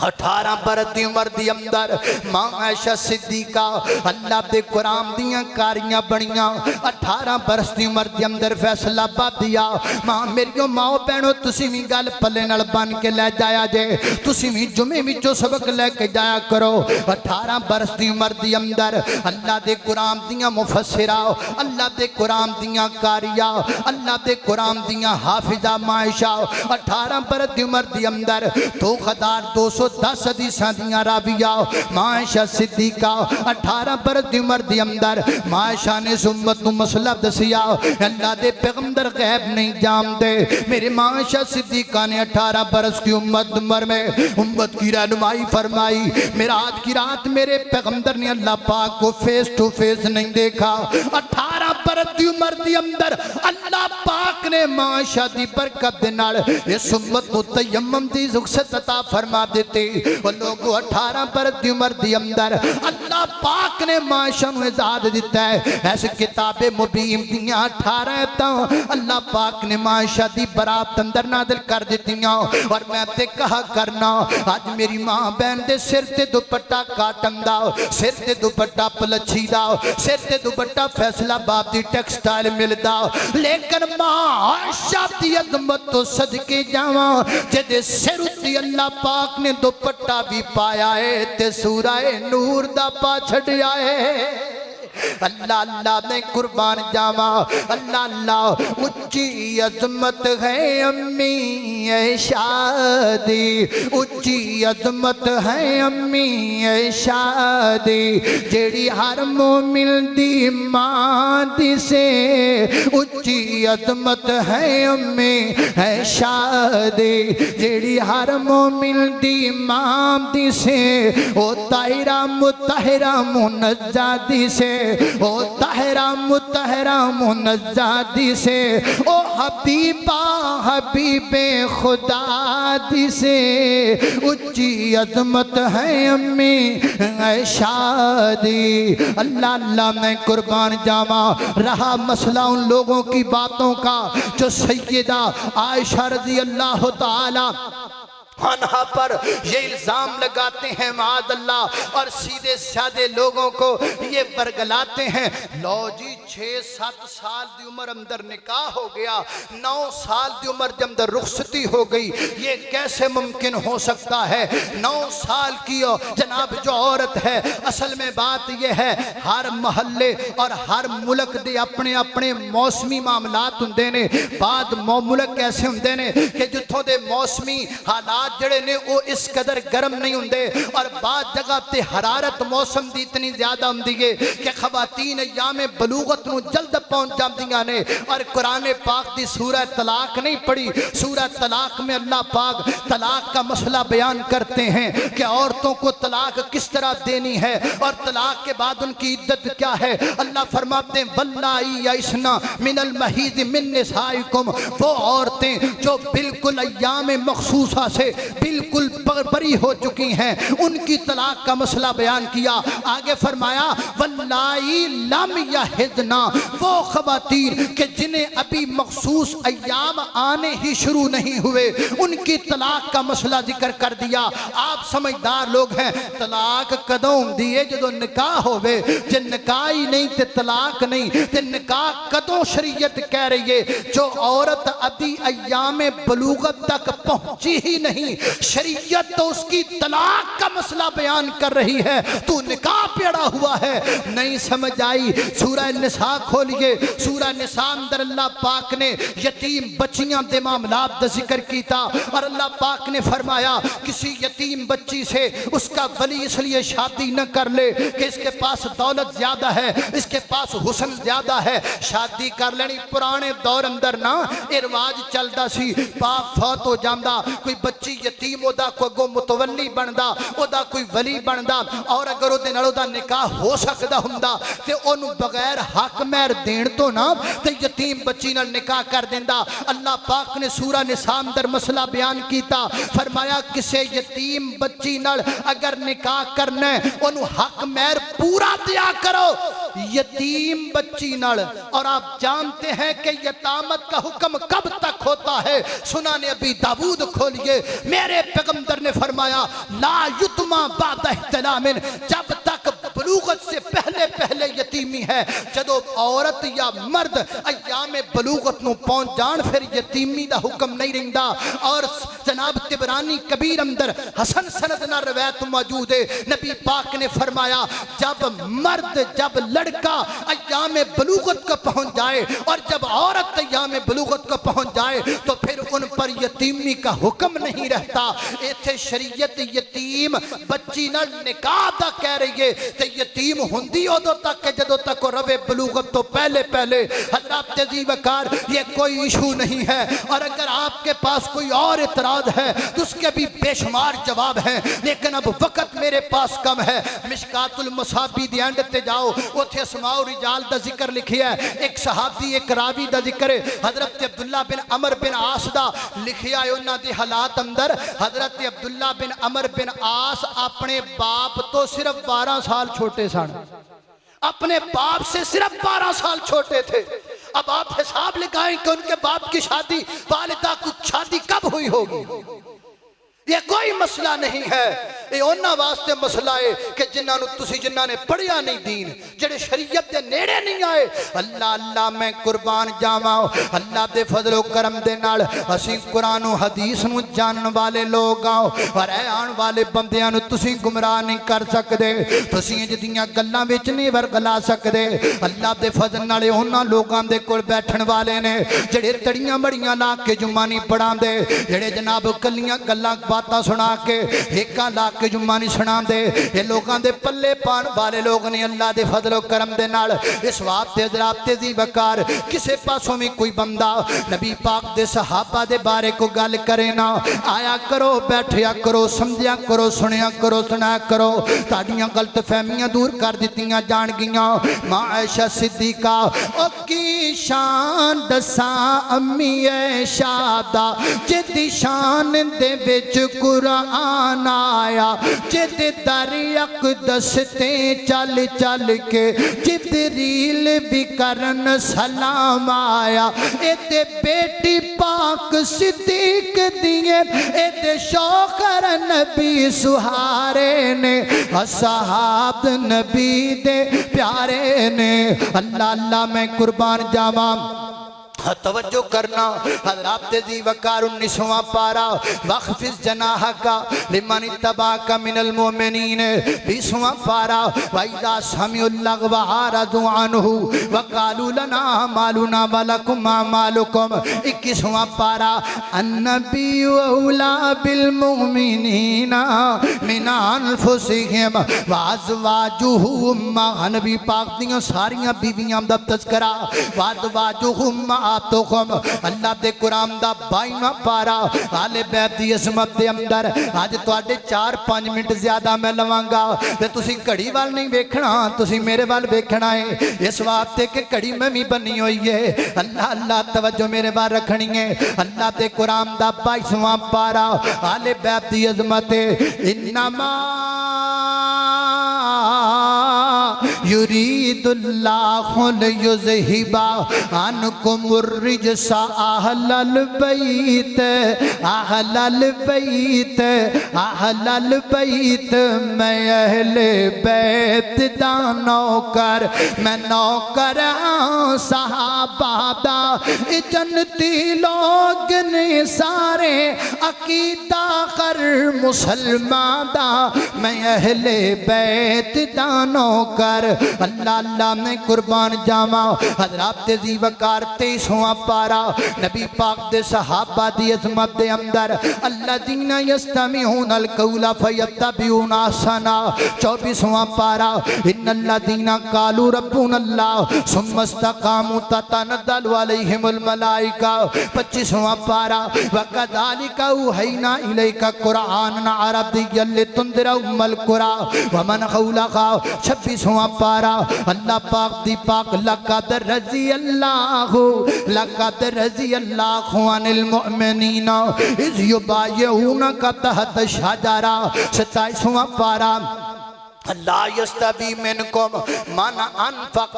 18 برس دی عمر دی اندر ماں عائشہ صدیقہ اللہ دے قرآن دیاں کاریاں بنیاں۔ 18 برس دی عمر دی اندر فیصلہ با دیا ماں میری ماں بہنوں تسی بھی گل پلے نال بن کے لے جایا جے، تسی بھی جمعے وچوں سبق لے کے جایا کرو۔ 18 برس دی عمر دی اندر اللہ دے قرآن دیاں مفسرہ، اللہ دے قرآن دیاں کاریاں، اللہ دے قرآن دیاں حافظہ ماں عائشہ 18 برس دی عمر دی اندر 2210 حدیثاں دیاں راویہ ماں عائشہ صدیقہ 18 برس دی عمر دی اندر ماں عائشہ نے امت نو مسئلہ دسیا۔ اللہ دے پیغمبر غیب نہیں جان دے، میرے ماں عائشہ صدیقہ نے 18 برس کی عمر میں امت کی رہنمائی فرمائی۔ میراج کی رات میرے پیغمبر نے اللہ پاک کو فیس ٹو فیس نہیں دیکھا۔ 18 برس دی عمر دی اندر اللہ پاک نے ماں عائشہ دی برکت دے نال اس امت کو تیمم دی رخصت عطا فرما دیتے۔ وہ لوگوں 18 برس دی عمر دی اندر اللہ پاک نے ماں عائشہ نو اجازت دیتا ہے ایسے کتاب مبین دیاں 18 ایتاں اللہ پاک نے ماں عائشہ دی برات اندر نازل کر دیتیاں۔ اور میں تے کہا کرنا آج میری ماں بہن دے سر تے دوپٹہ کاٹن دا، سر تے دوپٹہ پلچھی دا، سر تے دوپٹہ فیصلہ باب دی ٹیکسٹائل مل دا، لیکن ماں عائشہ دی عظمت تو صدقے جاواں جدے سر تے اللہ پاک نے دوپٹہ بھی پایا ہے تے سورہ نور دا پا چھڑیا ہے۔ اللہ اللہ میں قربان جاواں، اللہ اللہ اچھی عظمت ہے امی عائشہ دی، اچھی عظمت ہے امی عائشہ دی، جیڑی ہر مومن دی ماں دی سے اچھی عظمت ہے امی عائشہ دی، جیڑی ہر مومن دی ماں دی سے او طاہرہ مطہرہ منزہ دی سے، او طاہرہ مطہرہ منزہ دی سے، او حبیبہ حبیب خدا دی سے اچھی عظمت ہے امی عائشہ دی۔ اللہ اللہ میں قربان جاواں، رہا مسئلہ ان لوگوں کی باتوں کا جو سیدہ عائشہ رضی اللہ تعالی عنہا پر یہ الزام لگاتے ہیں معاذ اللہ، اور سیدھے سادے لوگوں کو یہ برگلاتے ہیں لو جی 6-7 سال دی عمر اندر نکاح ہو گیا، 9 سال دی عمر دے اندر رخصتی ہو گئی، یہ کیسے ممکن ہو سکتا ہے؟ 9 سال کی جناب جو عورت ہے، اصل میں بات یہ ہے ہر محلے اور ہر ملک دے اپنے اپنے موسمی معاملات ہوندے نے۔ بعد ملک ایسے ہوندے نے کہ جتھوں دے موسمی حالات جڑے نے وہ اس قدر گرم نہیں ہوندے، اور بعد جگہ تے حرارت موسم دی اتنی زیادہ ہوندی ہے کہ خواتین ایام بلوغت نو جلد پہنچ جاندیاں نے۔ اور قرآن پاک دی سورہ طلاق نہیں پڑھی، سورہ طلاق میں اللہ پاک طلاق کا مسئلہ بیان کرتے ہیں کہ عورتوں کو طلاق کس طرح دینی ہے اور طلاق کے بعد ان کی عدت کیا ہے۔ اللہ فرماتے ہیں واللائی یئسن من المحیض من نسائکم، وہ عورتیں جو بالکل ایام مخصوصہ سے بالکل بری ہو چکی ہیں، ان کی طلاق کا مسئلہ بیان کیا۔ آگے فرمایا واللائی لم یحضن، وہ خواتین کہ جنہیں ابھی مخصوص ایام آنے ہی شروع نہیں ہوئے، ان کی طلاق کا مسئلہ ذکر کر دیا۔ آپ سمجھدار لوگ ہیں، طلاق کدوں دیئے جدو نکاح ہوئے، جن نکاح ہی نہیں تے طلاق نہیں تے نکاح کدوں شریعت کہہ رہی ہے؟ جو عورت ابھی ایام بلوغت تک پہنچی ہی نہیں، شریعت تو اس کی طلاق کا مسئلہ بیان کر رہی ہے، تو نکاح پیڑا ہوا ہے۔ نہیں سمجھ آئی؟ سورہ نساء کھولیے، سورہ نساء اندر اللہ پاک نے یتیم بچیاں دے معاملات دا ذکر کیتا، اور اللہ پاک نے فرمایا کسی یتیم بچی سے اس کا ولی اس لیے شادی نہ کر لے کہ اس کے پاس دولت زیادہ ہے، اس کے پاس حسن زیادہ ہے، شادی کر لینی۔ پرانے دور اندر نا یہ رواج چلدا سی، باپ فوت ہو جاندا، کوئی بچی یتیم ہودا، کوئی گو متولی بندا، اودا کوئی ولی بندا، اور اگر او دے نال اودا نکاح ہو سکدا ہوندا تے اونوں بغیر حق مہر دین تو نا تے یتیم بچی نال نکاح کر دیندا۔ اللہ پاک نے سورہ نساء اندر مسئلہ بیان کیتا، فرمایا کسے یتیم بچی نال اگر نکاح کرنا ہے انہوں حق مہر پورا دیا کرو یتیم بچی نال۔ اور آپ جانتے ہیں کہ یتامت کا حکم کب تک ہوتا ہے؟ سنن ابی داؤد کھولیے، میرے پیغمبر نے فرمایا لا یتما بعد احتلام، جب تک بلوغت سے پہلے پہلے یتیمی ہے، جدو عورت یا مرد ایام بلوغت نو پہنچ جان پھر یتیمی دا حکم نہیں رہندا۔ اور جناب طبرانی کبیر اندر حسن سند نہ روایت موجود ہے، نبی پاک نے فرمایا جب مرد جب لڑکا ایام بلوغت کو پہنچ جائے اور جب عورت ایام بلوغت کو پہنچ جائے تو پھر ان پر یتیمی کا حکم نہیں رہتا۔ ایتھے شریعت یتیم بچی نال نکاح دا کہہ رہی ہے تے یتیم ہوندی ادو تک کہ جدو تک روے بلوغت تو پہلے پہلے۔ حضرات عزیز وقار یہ کوئی ایشو نہیں ہے، اور اگر آپ کے پاس کوئی اور اعتراض ہے تو اس کے بھی بے شمار جواب ہیں، لیکن اب وقت میرے پاس کم ہے۔ مشکات المصابی دی اینڈ تے جاؤ، اتھے اسماء و رجال دا ذکر لکھیا ہے، ایک صحابی ایک راوی دا ذکر ہے، حضرت عبداللہ بن عمر بن عاص دا لکھیا ہے۔ انہاں دی حالات اندر حضرت عبداللہ بن عمر بن عاص اپنے باپ تو صرف 12 سال چھوٹے سن، اپنے باپ سے صرف 12 سال چھوٹے تھے۔ اب آپ حساب لگائیں کہ ان کے باپ کی شادی، والدہ کو شادی کب ہوئی ہوگی؟ یہ کوئی مسئلہ نہیں ہے، یہ انہاں واسطے مسئلہ ہے کہ جنہاں نے پڑھیا نہیں دین، جڑے شریعت دے نیڑے نہیں آئے۔ اللہ اللہ میں قربان جاواں، اللہ دے فضل و کرم دے نال اسی قرآن و حدیث نو جانن والے لوگ آؤ، اور اے آن والے بندیاں نو تسی گمراہ نہیں کر سکدے، تسی جدیاں گلاں وچ نہیں ورگلا سکدے۔ اللہ دے فضل نال انہاں لوگاں دے کول بیٹھن والے نے جڑے تڑیاں بڑیاں لا کے جمعہ نہیں پڑھاندے، جڑے جناب کلیاں گلاں باتاں سنا کے ایکاں لا کے جمعہ نہیں سنا دے، یہ لوگاں دے پلے پان والے لوگ نے۔ اللہ دے فضل و کرم دے نال اس وقت تے حضرات تیزی وقار کسے پاسوں میں کوئی بندہ نبی پاک دے صحابہ دے بارے کو گل کرے نا، آیا کرو بیٹھیا کرو سمجھیا کرو سنیا کرو سنا کرو، تاڑیاں غلط فہمیاں دور کر دیتیاں جان گیاں۔ ماں عائشہ صدیقہ او کی شان دساں امی عائشہ دا جدی شان دے وچ قرآن آیا، آیا جد در اقدس تے چل چل کے جبریل بھی کرن سلام آیا ایتے بیٹی پاک صدیق دیئے ایتے شوکر نبی سہارے نے اصحاب نبی دے پیارے نے اللہ اللہ میں قربان جاواں توجہ کرنا حضرات ذی وقار 19واں پارا وَخْفِضْ جَنَاحَكَ لِمَنِ اتَّبَعَكَ مِنَ الْمُؤْمِنِينَ 20واں پارا وَإِذَا سَمِعُوا اللَّغْوَ أَعْرَضُوا عَنْهُ وَقَالُوا لَنَا أَعْمَالُنَا وَلَكُمْ أَعْمَالُكُمْ 21واں پارا النَّبِيُّ أَوْلَىٰ بِالْمُؤْمِنِينَ مِنْ أَنفُسِهِمْ وَأَزْوَاجُهُ أُمَّهَاتُهُمْ نبی پاک دیاں ساریاں بیویاں دا تذکرہ وَأَزْوَاجُهُ اللہ دے قرآن دا 22واں پارا آل بیت دی عظمت دے اندر آج تواڈے 4-5 منٹ زیادہ میں لواں گا تے تسی گھڑی وال نہیں ویکھنا تسی میرے وال ویکھنا ہے اس واسطے کہ گھڑی میں بھی بنی ہوئی ہے اللہ اللہ توجہ میرے وال رکھنی ہے اللہ دے قرآن دا 22واں پارا آل بیت دی عظمت انما یرید اللہ لیذہب عنکم الرجس اہل البیت اہل البیت اہل البیت میں اہل بیت دا نوکر میں نوکر صحابہ دا جنتی لوگ نے سارے عقیدہ کر مسلمان دا میں اہل بیت دا نوکر اللہ اللہ میں قربان جاواں حضرات ذی وقار 23واں پارا نبی پاک دے صحابہ دی عظمت دے اندر الذین یستمعون القول فیتبعون احسنہ 24واں پارا ان الذین قالوا ربنا اللہ ثم استقاموا تتنزل علیہم الملائکہ 25واں پارا وکذالک اوحینا الیک قرآنا عربیا لتنذر ام القری ومن حولہا 26واں پارا اللہ پاک دی پاک لقد رضی اللہ عن المؤمنین اذ یبایعونک تحت الشجرہ 27واں پارا لا یستوی منکم من انفق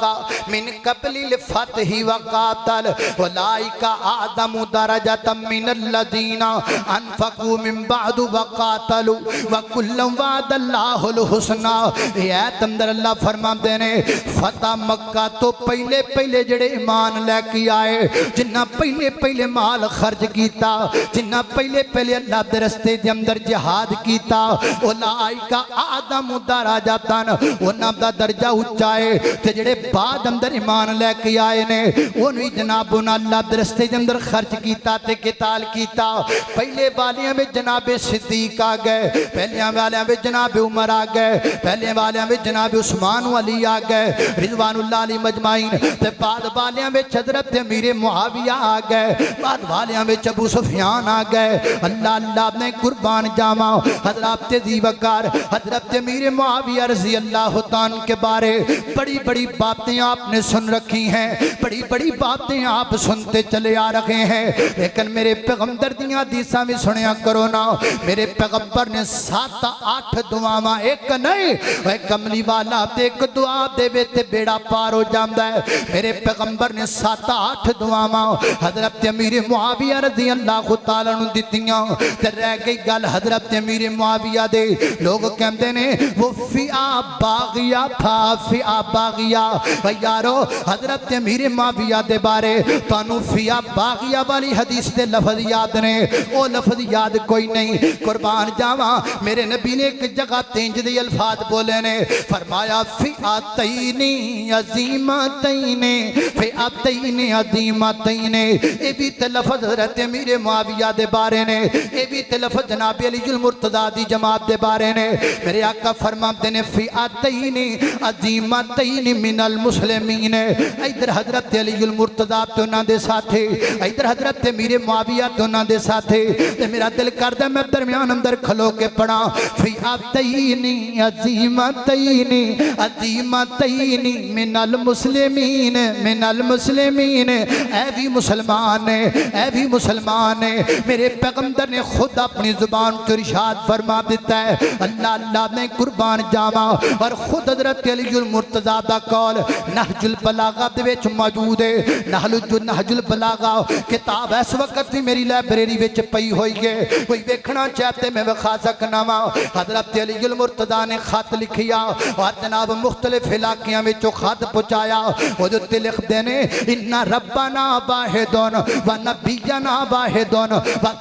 من قبل الفتح وقاتل اولئک اعظم درجۃ من الذین انفقوا من بعد وقاتلوا وکلا وعد اللہ الحسنی یہ آیت اندر اللہ فرماتے ہیں فتح مکہ تو پہلے پہلے جڑے ایمان لے کے آئے جنہ پہلے پہلے مال خرچ کیتا جنہ پہلے پہلے اللہ دے رستے دے اندر جہاد کیتا اولئک اعظم درجۃ جاتان انہاں دا درجہ اچھائے تے جڑے بعد اندر ایمان لے کے آئے نے انہی جناب انہاں اللہ درستے دے اندر خرچ کیتا تے قتال کیتا پہلے والیاں میں جناب صدیق آ گئے پہلے والیاں میں جناب عمر آ گئے پہلے والیاں میں جناب عثمان و علی آ گئے رضوان اللہ علیہ مجمعین تے بعد والیاں میں حضرت امیر معاویہ آ گئے بعد والیاں میں ابو سفیان آ گئے اللہ اللہ نے قربان جاواں حضرت ذی وقار حضرت امیر معاویہ رضی اللہ عنہ کے بارے بڑی بڑی باتیں آپ نے سن رکھی ہیں بڑی بڑی باتیں آپ سنتے چلے آ رہے ہیں لیکن میرے پیغمبر دیاں حدیثاں بھی سنیا کرو نا میرے پیغمبر نے 7-8 دعاواں ایک نہیں ایک کملی والا تے ایک دعا دے تے بیڑا پار ہو جاندا ہے میرے پیغمبر نے 7-8 دعاواں حضرت امیر معاویہ رضی اللہ تعالیٰ عنہ دتیاں تے رہ گئی گل حضرت امیر معاویہ دے لوگ کہندے نے وہ فیعہ باغیہ تھا فیعہ باغیہ و یارو حضرت امیر معاویہ دے بارے تانو فیعہ باغیہ والی حدیث دے لفظ یاد نے او لفظ یاد کوئی نہیں قربان جاواں میرے نبی نے ایک جگہ تینج دی الفاظ بولے نے فرمایا فیعتین عظیمتین فیعتین عظیمتین اے بھی لفظ حضرت امیر معاویہ دے بارے نے اے بھی لفظ جناب علی المرتضیٰ دی جماعت دے بارے نے میرے آقا فرماتے فرماتے نے فئتین عظیمتین من المسلمین. ادھر حضرت علی المرتضیٰ تے انہاں دے ساتھے، ادھر حضرت امیر معاویہ تے انہاں دے ساتھے. تے میرا دل کردا میں درمیان اندر کھلو کے پڑھا فئتین عظیمتین عظیمتین من المسلمین من المسلمین. اے بھی مسلمان ہے، اے بھی مسلمان ہے. میرے پیغمبر نے خود اپنی زبان کو ارشاد فرما دیتا ہے اللہ اللہ میں قربان جاواں. اور خود حضرت علی المرتضیٰ دا قول نہج البلاغہ دے وچ موجود ہے. نہج البلاغہ کتاب اس وقت بھی میری لائبریری وچ پئی ہوئی ہے، کوئی ویکھنا چاہتے میں وکھا سکنا وا. حضرت علی المرتضیٰ نے خط لکھیا اور جناب مختلف علاقیاں وچوں خط پہنچایا. وہ جو لکھ دینے ان ربنا واحد و نبینا واحد و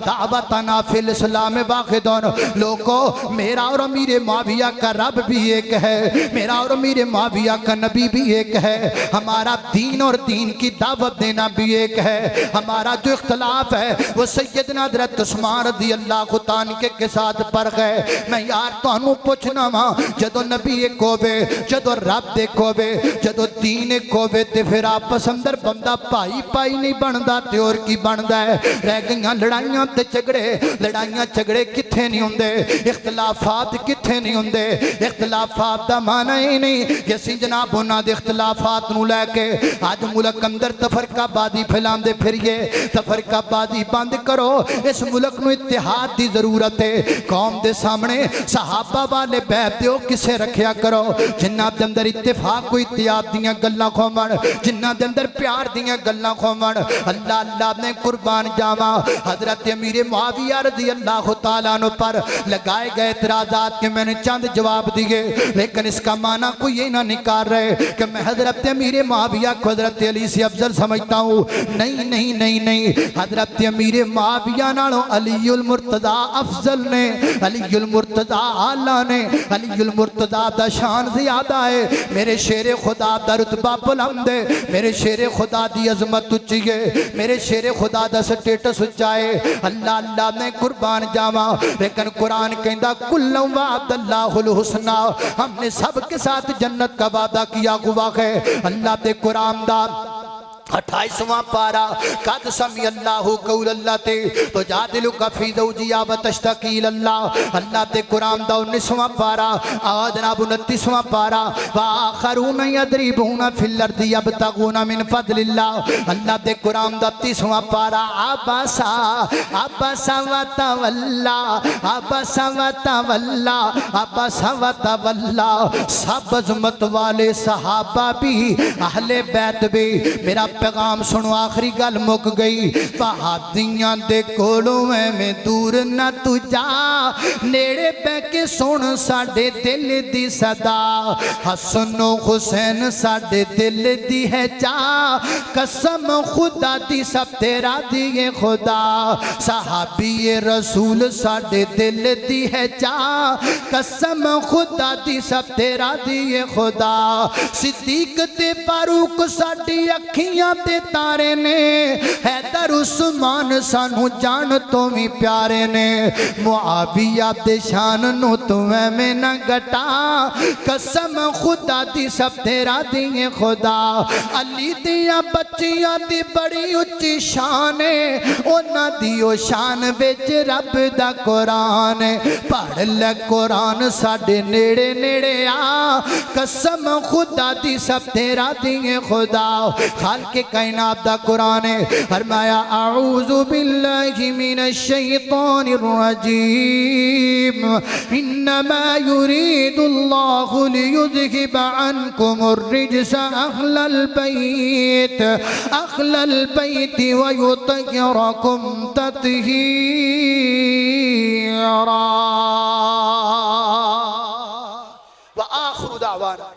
دعوتنا فی الاسلام واحد. لوگو میرا اور امیر معاویہ کا رب بھی ایک ہے، میرا اور امیر معاویہ کا نبی بھی ایک ہے، ہمارا دین اور دین کی دعوت دینا بھی ایک ہے. ہمارا جو اختلاف ہے وہ سیدنا حضرت عثمان رضی اللہ عنہ کے ساتھ فرق ہے. میں یار تانوں پوچھنا وا جدو نبی ایک ہووے، جدو رب ایک ہووے، جدو دین ایک ہووے تے پھر آپس اندر بندہ پائی پائی نہیں بندا تے اور کی بندا ہے. رہ گئیاں لڑائیاں تے جھگڑے، لڑائیاں جھگڑے کتھے نہیں ہوندے، اختلافات کتھے نہیں ہوندے. اختلافات دا معنی ہی نہیں کہ اسی جناب انہاں دے اختلافات نو لے کے آج ملک اندر تفرقہ بازی پھیلاندے پھریے. تفرقہ بازی بند کرو، اس ملک نو اتحاد دی ضرورت ہے. قوم دے سامنے صحابہ والے بیعت دیو کسے رکھیا کرو جنہاں دے اندر اتفاق کو اتحاد دیاں گلاں کھومن، جنہاں دے اندر پیار دیاں گلاں کھومن. اللہ اللہ نے قربان جاواں حضرت امیر معاویہ رضی اللہ تعالیٰ عنہ پر لگائے گئے اعتراضات کے میں نے چند جواب دیے، لیکن اس کا معنی کوئی یہ نہ نکال رہے کہ میں حضرت امیر معاویہ کو حضرت علی سے افضل سمجھتا ہوں. نہیں نہیں نہیں نہیں، حضرت امیر معاویہ نالوں علی المرتضیٰ افضل نے، علی المرتضیٰ اعلیٰ نے. علی المرتضیٰ دا شان زیادہ ہے، میرے شیر خدا دا رتبہ بلند ہے، میرے شیر خدا دی عظمت اچھی ہے، میرے شیر خدا دا سٹیٹس اچھا ہے. اللہ اللہ میں قربان جاواں. لیکن قرآن کہندا کل وعد اللہ الحسنہ، ہم نے سب کے ساتھ جنت کا وعدہ کیا ہوا ہے. اللہ دے قرآن دا 28واں پارا قد سمی اللہ قول اللہ تے تو جادلک فی زوجیہ و تشتقی اللہ. اللہ تے قرآن دا 19واں پارا جناب 29واں پارا وآخرون یضربون فی الارض یبتغون من فضل اللہ. اللہ تے قرآن دا 30واں پارا عبسا عبسا وتولا عبسا وتولا عبسا وتولا. سب عظمت والے صحابہ بھی اہل بیت بھی. میرا پیغام سنو آخری گل مک گئی. پہادیاں دے کولوں میں دور نہ تو جا، نیڑے پہ کے سن ساڑے دل دی صدا. حسن و حسین ساڑے دل دی ہے جا، قسم خدا دی سب تیرا دیئے خدا. صحابی رسول ساڑے دل دی ہے جا، قسم خدا دی سب تیرا دیئے خدا. صدیق تے فاروق ساڑی اکھیاں تے تارے نے، حیدر عثمان سانو جان تو بھی پیارے نے. معاویہ دے شان نو تمہیں میں نہ گٹا، قسم خدا دی سب تیرا دیئے خدا. علی دیاں بچیاں دی بڑی اچھی شان ہے، اونا دیو شان بچ رب دا قرآن. پڑھ لے قرآن ساڑے نیڑے نیڑے آ، قسم خدا دی سب تیرا دیئے خدا. خالق کائنات دا قرآن ہے. فرمایا اعوذ باللہ من الشیطان الرجیم انما یرید اللہ لیذہب عنکم الرجس اہل البیت ویطہرکم تطہیرا.